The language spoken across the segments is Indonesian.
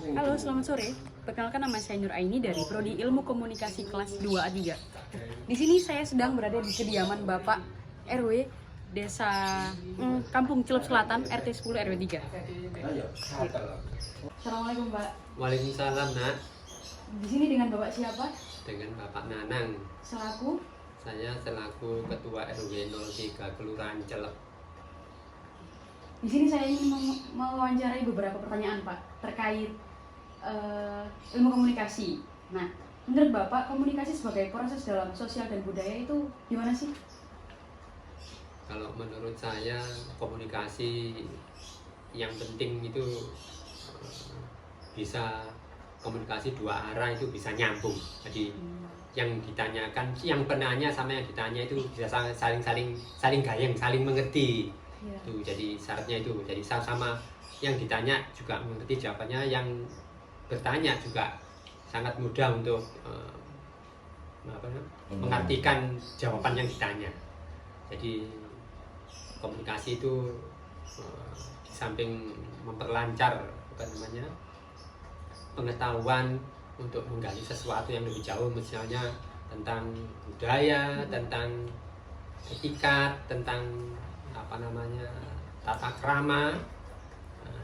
Halo, selamat sore. Perkenalkan, nama saya Nur Aini dari Prodi Ilmu Komunikasi kelas 2A3. Di sini saya sedang berada di kediaman Bapak RW Desa Kampung Celup Selatan, RT 10 RW 3. Assalamualaikum, Pak. Waalaikumsalam, Nak. Di sini dengan Bapak siapa? Dengan Bapak Nanang. Selaku? Saya selaku Ketua RW 03 Kelurahan Celup. Di sini saya ingin mewawancarai beberapa pertanyaan, Pak, terkait ilmu komunikasi. Nah, menurut Bapak, komunikasi sebagai proses dalam sosial dan budaya itu gimana sih? Kalau menurut saya, komunikasi yang penting itu bisa komunikasi dua arah, itu bisa nyambung. Jadi yang ditanyakan, yang penanya sama yang ditanya itu bisa saling gayeng, saling mengerti. Ya. Itu jadi syaratnya itu. Jadi sama yang ditanya juga mengerti jawabannya, yang bertanya juga sangat mudah untuk mengartikan jawaban yang ditanya. Jadi komunikasi itu di samping memperlancar pengetahuan untuk menggali sesuatu yang lebih jauh, misalnya tentang budaya, tentang etika, tentang tata krama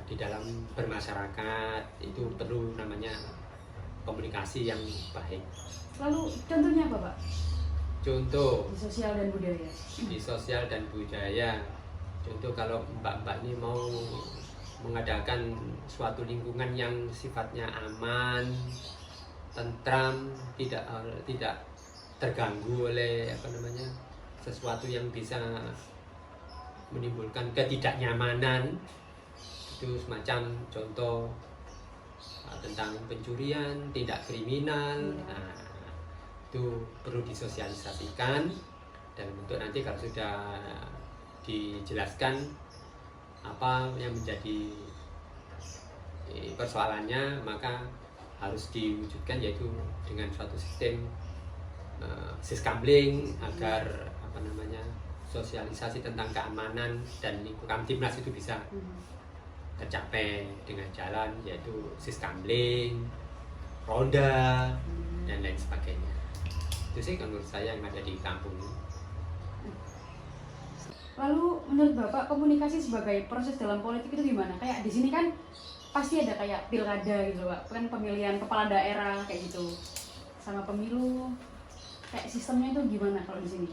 di dalam bermasyarakat, itu perlu namanya komunikasi yang baik. Lalu contohnya apa, Pak? Contoh Di sosial dan budaya. di sosial dan budaya. Contoh kalau mbak-mbak ini mau mengadakan suatu lingkungan yang sifatnya aman, tentram, tidak terganggu oleh sesuatu yang bisa menimbulkan ketidaknyamanan, itu semacam contoh tentang pencurian, tindak kriminal. Nah, itu perlu disosialisasikan, dan untuk nanti kalau sudah dijelaskan apa yang menjadi persoalannya, maka harus diwujudkan, yaitu dengan suatu sistem siskamling, agar sosialisasi tentang keamanan dan lingkungan Kamtibnas itu bisa tercapai dengan jalan, yaitu siskamling, ronda, dan lain sebagainya. Itu sih menurut saya yang ada di kampung ini. Lalu menurut Bapak, komunikasi sebagai proses dalam politik itu gimana? Kayak di sini kan pasti ada kayak pilkada gitu, Pak, kan pemilihan kepala daerah kayak gitu, sama pemilu. Kayak sistemnya itu gimana kalau di sini?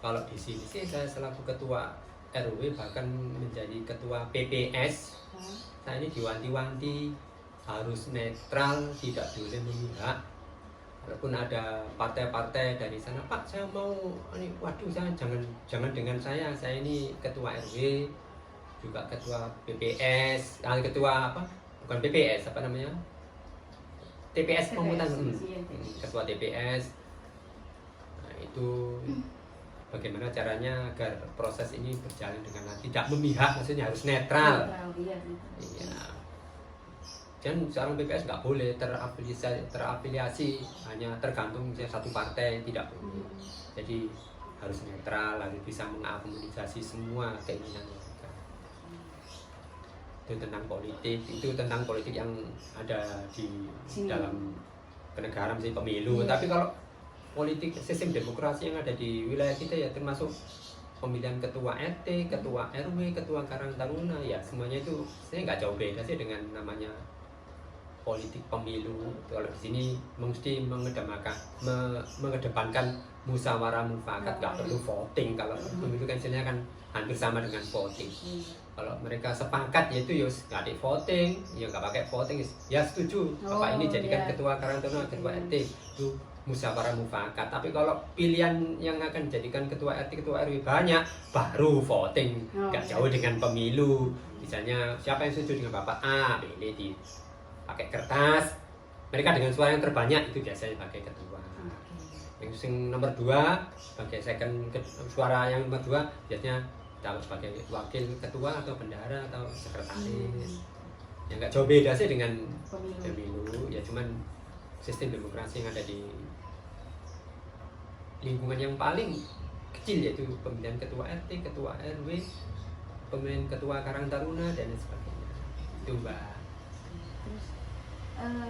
Kalau di sini sih saya selaku ketua RW, bahkan menjadi ketua PPS, saya ini diwanti-wanti harus netral, tidak boleh memihak. Walaupun ada partai-partai dari sana, Pak, saya mau ini, waduh, saya jangan dengan saya ini ketua RW, juga ketua PPS, ketua apa? Bukan PPS, TPS Pemungutan, ketua TPS. Nah, itu bagaimana caranya agar proses ini berjalan dengan tidak memihak, maksudnya harus netral. Iya. Dan seorang PPS nggak boleh terafiliasi hanya tergantung misalnya satu partai, tidak boleh. Jadi harus netral, harus bisa mengakomodasi semua keinginan mereka. Itu tentang politik yang ada di dalam kenegaraan, misalnya pemilu. Tapi kalau politik sistem demokrasi yang ada di wilayah kita, ya termasuk pemilihan ketua RT, ketua RW, ketua Karang Taruna, ya semuanya itu saya nggak jauh beda sih dengan namanya politik pemilu. Kalau di sini mesti mengedepankan musyawarah mufakat, nggak perlu voting. Kalau pemilu kan istilahnya kan hampir sama dengan voting. Kalau mereka sepakat, yaitu ya nggak ada voting, ya nggak pakai voting, ya setuju Bapak ini jadikan ketua Karang Taruna, ketua RT, itu musyawarah mufakat. Tapi kalau pilihan yang akan dijadikan ketua RT, ketua RW banyak, baru voting. Nggak jauh dengan pemilu. Misalnya siapa yang setuju dengan Bapak A, pilih di pakai kertas, mereka dengan suara yang terbanyak itu biasanya pakai ketua. Yang nomor 2 pakai suara yang nomor 2 biasanya dapat sebagai wakil ketua atau bendahara atau sekretaris. Yang nggak jauh beda sih dengan pemilu, ya cuman sistem demokrasi yang ada di lingkungan yang paling kecil, yaitu pemilihan ketua RT, ketua RW, pemilihan ketua Karang Taruna, dan sebagainya. Itu, Mbak.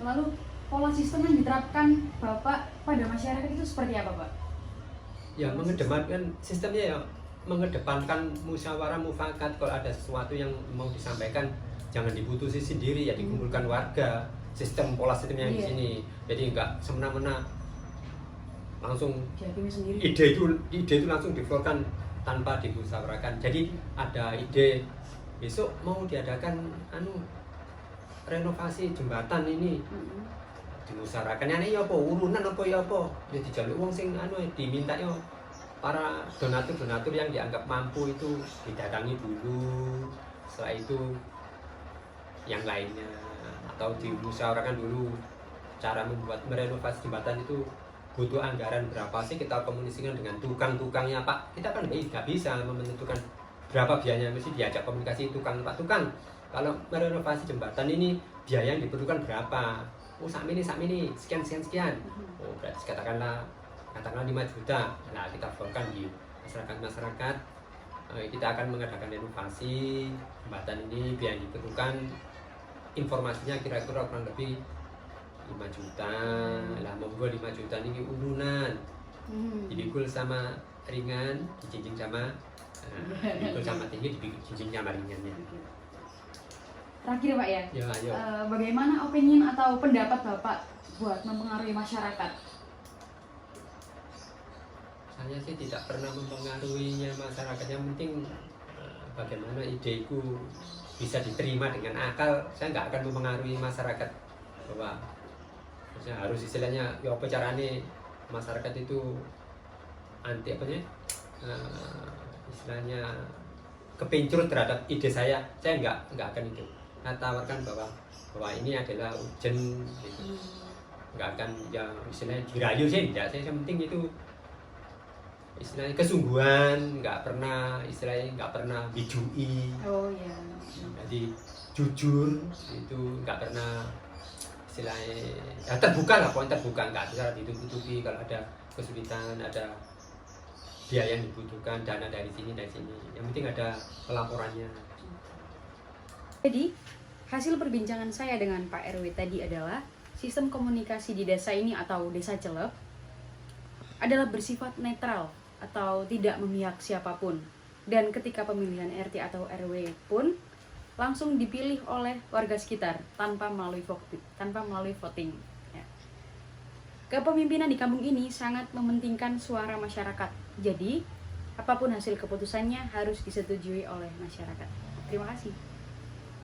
Lalu pola sistem yang diterapkan Bapak pada masyarakat itu seperti apa, Pak? Ya, mengedepankan sistemnya ya, mengedepankan musyawarah mufakat. Kalau ada sesuatu yang mau disampaikan, jangan diputusi sendiri, ya dikumpulkan warga. Pola sistemnya di sini. Jadi enggak semena-mena langsung ide itu langsung diflorkan tanpa dimusyawarahkan. Jadi ada ide besok mau diadakan renovasi jembatan ini, dimusyawarahkan ya apa urunan apa ya apa ya dijaluk wong sing diminta yo para donatur yang dianggap mampu itu didatangi dulu, setelah itu yang lainnya, atau dimusyawarahkan dulu cara membuat merenovasi jembatan itu butuh anggaran berapa sih, kita komunikasikan dengan tukang-tukangnya Pak. Kita kan nggak bisa menentukan berapa biayanya, mesti diajak komunikasi tukang, Pak tukang, kalau merenovasi jembatan ini biaya yang diperlukan berapa? Oh saat ini sekian. Oh berarti katakanlah 5 juta. Nah kita florkan di masyarakat. Kita akan mengadakan renovasi jembatan ini, biaya yang diperlukan informasinya kira-kira kurang lebih 5 juta. Lah monggo 5 juta ini urunan. Dipikul sama ringan, dicincin sama dipikul sama tinggi, dicincin sama ringannya. Terakhir Pak ya, ya. Bagaimana opinion atau pendapat Bapak buat mempengaruhi masyarakat? Saya sih tidak pernah mempengaruhinya masyarakat, yang penting bagaimana ideku bisa diterima dengan akal. Saya nggak akan mempengaruhi masyarakat bahwa harus istilahnya ya apa caranya masyarakat itu anti istilahnya kepincur terhadap ide saya nggak akan itu. Saya tawarkan bahwa ini adalah urgent gitu. Nggak akan yang istilahnya dirayu sih, tidak. Saya yang penting itu istilahnya kesungguhan, nggak pernah bijui. Oh iya. Jadi jujur itu nggak pernah istilahnya ya terbuka lah, poin terbuka, nggak bisa ditutupi kalau ada kesulitan, ada biaya yang dibutuhkan, dana dari sini. Yang penting ada pelaporannya. Jadi hasil perbincangan saya dengan Pak RW tadi adalah sistem komunikasi di desa ini atau desa Celep adalah bersifat netral atau tidak memihak siapapun, dan ketika pemilihan RT atau RW pun langsung dipilih oleh warga sekitar tanpa melalui voting. Ya. Kepemimpinan di kampung ini sangat mementingkan suara masyarakat. Jadi apapun hasil keputusannya harus disetujui oleh masyarakat. Terima kasih.